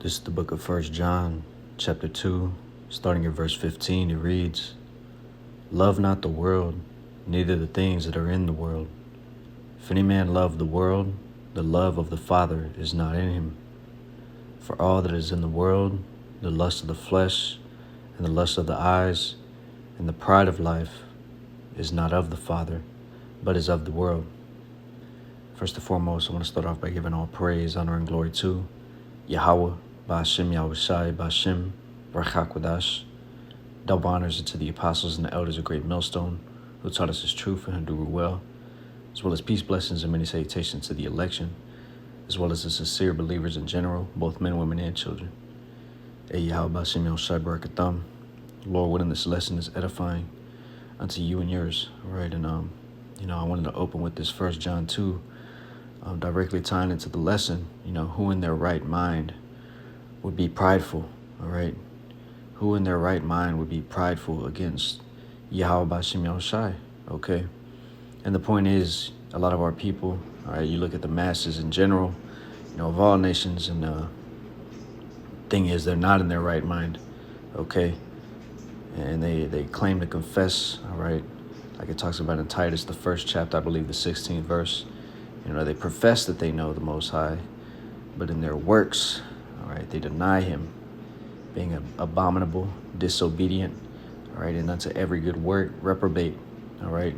This is the book of 1 John, chapter 2, starting at verse 15. It reads, "Love not the world, neither the things that are in the world. If any man love the world, the love of the Father is not in him. For all that is in the world, the lust of the flesh, and the lust of the eyes, and the pride of life, is not of the Father, but is of the world." First and foremost, I want to start off by giving all praise, honor, and glory to Yahweh, Ba'ashem Yahushai, Ba'ashem Rachakwadash. Double honors to the apostles and the elders of Great Millstone, who taught us his truth and who do well, as well as peace, blessings, and many salutations to the election, as well as the sincere believers in general, both men, women, and children. Ey Yahweh, Ba'ashem Yahushai, Barakatam. Lord, willing, this lesson is edifying unto you and yours. All right, and I wanted to open with this 1 John 2, directly tying into the lesson. Who in their right mind would be prideful? All right, who in their right mind would be prideful against Yahweh Ba'ashem Yahushai? Okay, and the point is, a lot of our people, all right, you look at the masses in general, of all nations, and the thing is, they're not in their right mind. Okay, and they claim to confess, all right, like it talks about in Titus, the first chapter, I believe the 16th verse. They profess that they know the Most High, but in their works, all right, they deny him, being abominable, disobedient, all right, and unto every good work, reprobate, all right.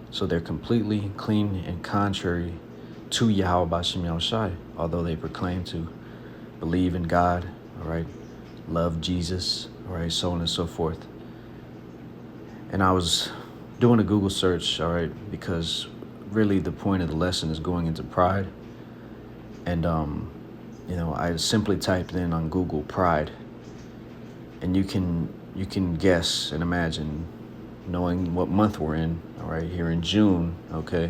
So they're completely clean and contrary to Yahweh Ba'ashem Yahushai, although they proclaim to believe in God, all right, love Jesus, all right, so on and so forth. And I was doing a Google search, all right, because really the point of the lesson is going into pride. And, I simply typed in on Google pride, and you can guess and imagine, knowing what month we're in, all right, here in June, okay,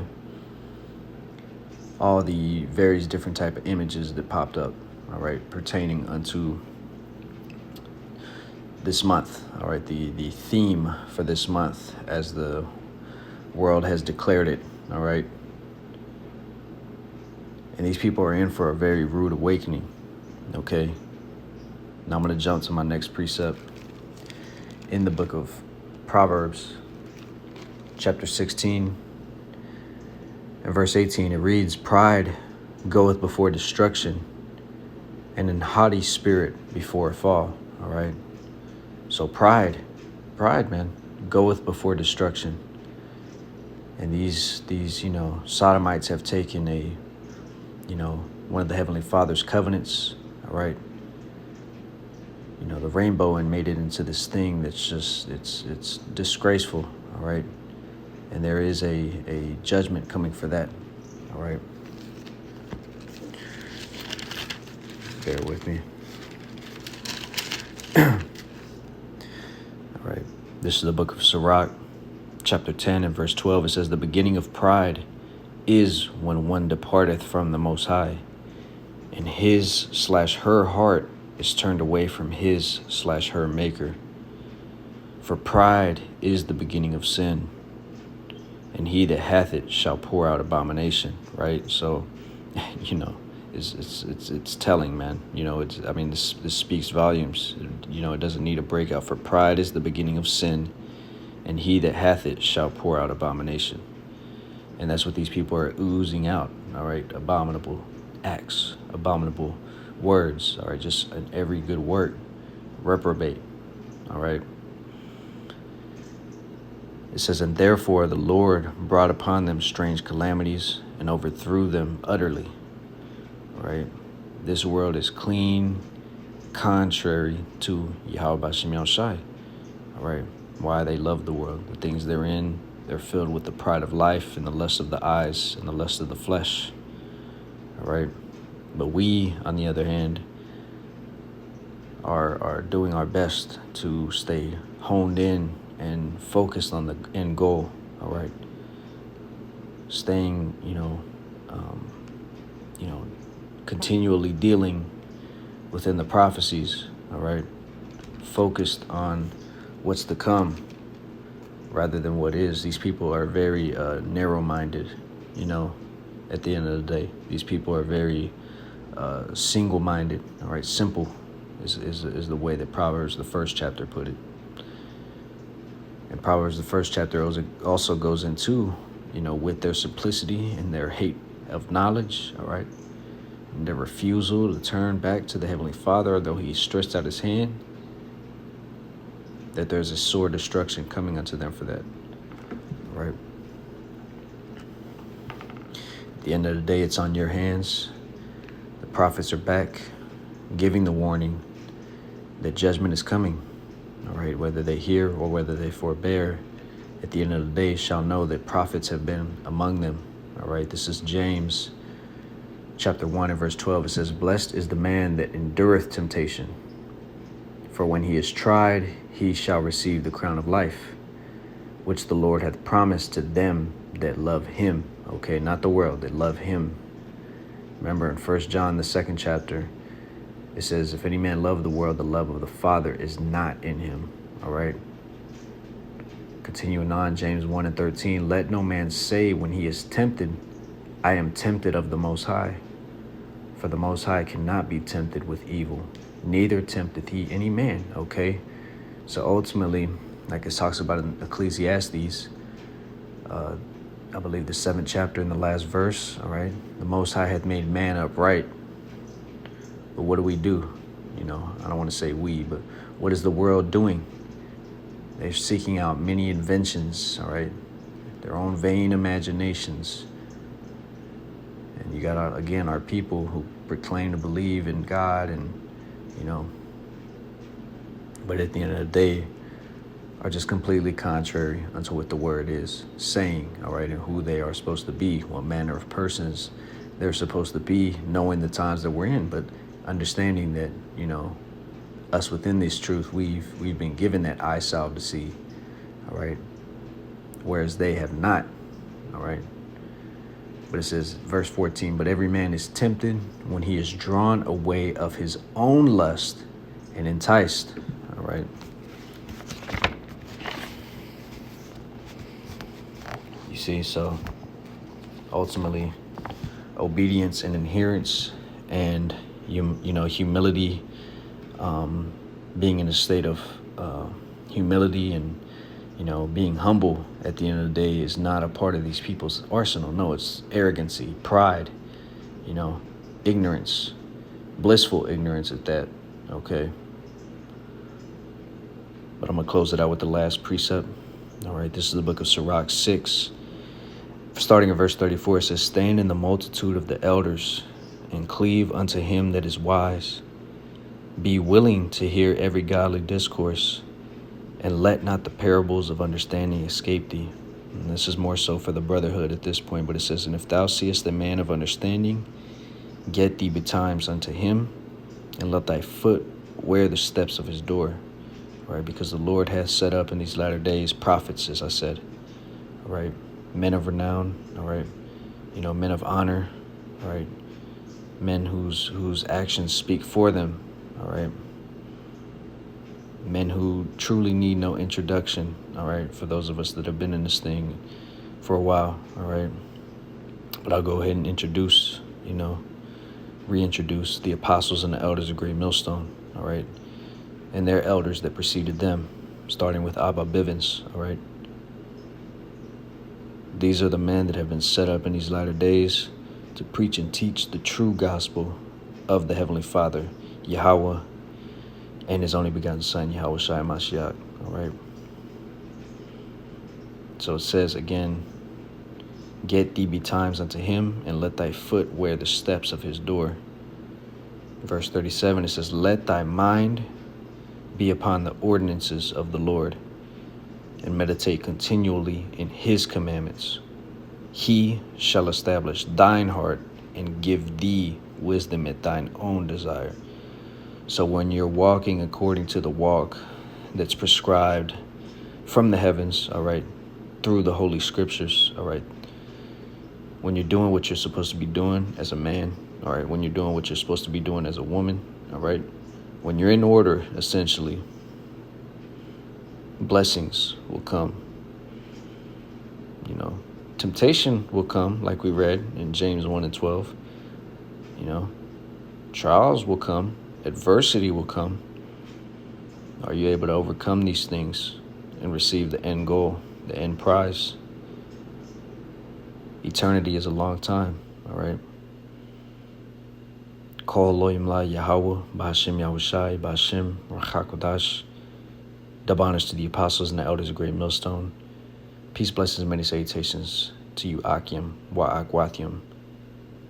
all the various different type of images that popped up, all right, pertaining unto this month, all right, the theme for this month as the world has declared it, all right. And these people are in for a very rude awakening, okay. Now I'm going to jump to my next precept in the book of Proverbs, chapter 16, and verse 18. It reads, "Pride goeth before destruction, and an haughty spirit before a fall." All right. So pride, man, goeth before destruction. And these sodomites have taken one of the Heavenly Father's covenants, all right, the rainbow, and made it into this thing that's just, it's disgraceful, all right. And there is a judgment coming for that, all right. Bear with me. All right, this is the book of Sirach, chapter 10 and verse 12. It says, "The beginning of pride is when one departeth from the Most High, and his/her heart is turned away from his/her maker. For pride is the beginning of sin, and he that hath it shall pour out abomination." Right? So, it's telling, man. This speaks volumes. It doesn't need a breakout. For pride is the beginning of sin, and he that hath it shall pour out abomination. And that's what these people are oozing out, all right? Abominable acts, abominable words, all right? Just in every good work, reprobate, all right? It says, "And therefore the Lord brought upon them strange calamities and overthrew them utterly," all right? This world is clean, contrary to Yahweh Ba'ashem Yahushai, all right? Why? They love the world, the things they're in. They're filled with the pride of life and the lust of the eyes and the lust of the flesh. All right. But we, on the other hand, are doing our best to stay honed in and focused on the end goal. All right. Staying, continually dealing within the prophecies. All right. Focused on what's to come, rather than what is. These people are very narrow-minded, at the end of the day. These people are very single-minded. All right, simple is the way that Proverbs, the first chapter, put it. And Proverbs, the first chapter, also goes into, with their simplicity and their hate of knowledge, all right, and their refusal to turn back to the Heavenly Father, although He stretched out His hand, that there's a sore destruction coming unto them for that, all right? At the end of the day, it's on your hands. The prophets are back, giving the warning that judgment is coming. All right, whether they hear or whether they forbear, at the end of the day shall know that prophets have been among them. All right, this is James chapter 1 and verse 12. It says, "Blessed is the man that endureth temptation, for when he is tried, he shall receive the crown of life, which the Lord hath promised to them that love Him." Okay, not the world, that love Him. Remember in 1 John, the second chapter, it says, "If any man love the world, the love of the Father is not in him." All right. Continuing on, James 1 and 13, "Let no man say when he is tempted, I am tempted of the Most High. For the Most High cannot be tempted with evil, neither tempteth He any man." Okay. So ultimately, like it talks about in Ecclesiastes, I believe the 7th chapter in the last verse, all right, the Most High hath made man upright. But what do? I don't want to say we, but what is the world doing? They're seeking out many inventions, all right, their own vain imaginations. And you got, again, our people who proclaim to believe in God and, but at the end of the day are just completely contrary unto what the word is saying, all right, and who they are supposed to be, what manner of persons they're supposed to be, knowing the times that we're in, but understanding that, us within this truth, we've been given that eye salve to see, all right, whereas they have not, all right. But it says, verse 14, "But every man is tempted when he is drawn away of his own lust and enticed," all right. You see, so ultimately, obedience and adherence and humility, being in a state of humility and being humble at the end of the day is not a part of these people's arsenal. No, it's arrogancy, pride, ignorance, blissful ignorance at that. Okay. But I'm gonna close it out with the last precept. All right, this is the book of Sirach 6. Starting at verse 34, it says, "Stand in the multitude of the elders and cleave unto him that is wise. Be willing to hear every godly discourse, and let not the parables of understanding escape thee." And this is more so for the brotherhood at this point, but it says, "And if thou seest a man of understanding, get thee betimes unto him, and let thy foot wear the steps of his door." All right, because the Lord hath set up in these latter days prophets, as I said, all right, men of renown, all right, men of honor, all right, men whose actions speak for them, all right, men who truly need no introduction, all right, for those of us that have been in this thing for a while, all right. But I'll go ahead and reintroduce the apostles and the elders of Great Millstone, all right, and their elders that preceded them, starting with Abba Bivens, all right. These are the men that have been set up in these latter days to preach and teach the true gospel of the Heavenly Father, Yahweh, and His only begotten Son, Yahweh Shai Mashiach, all right. So it says again, "Get thee betimes unto him, and let thy foot wear the steps of his door." Verse 37, it says, "Let thy mind be upon the ordinances of the Lord, and meditate continually in His commandments. He shall establish thine heart and give thee wisdom at thine own desire." So when you're walking according to the walk that's prescribed from the heavens, all right, through the Holy Scriptures, all right, when you're doing what you're supposed to be doing as a man, all right, when you're doing what you're supposed to be doing as a woman, all right, when you're in order, essentially, blessings will come. Temptation will come, like we read in James 1 and 12, Trials will come. Adversity will come. Are you able to overcome these things and receive the end goal, the end prize? Eternity is a long time, all right? Kol Elohim La Yahweh, Ba'Hashem Yahushai, Ba'Hashem Rachakodash. Double honors to the apostles and the elders of Great Millstone. Peace, blessings, and many salutations to you, Akim, Wa'ak Wathium.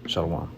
Shalom.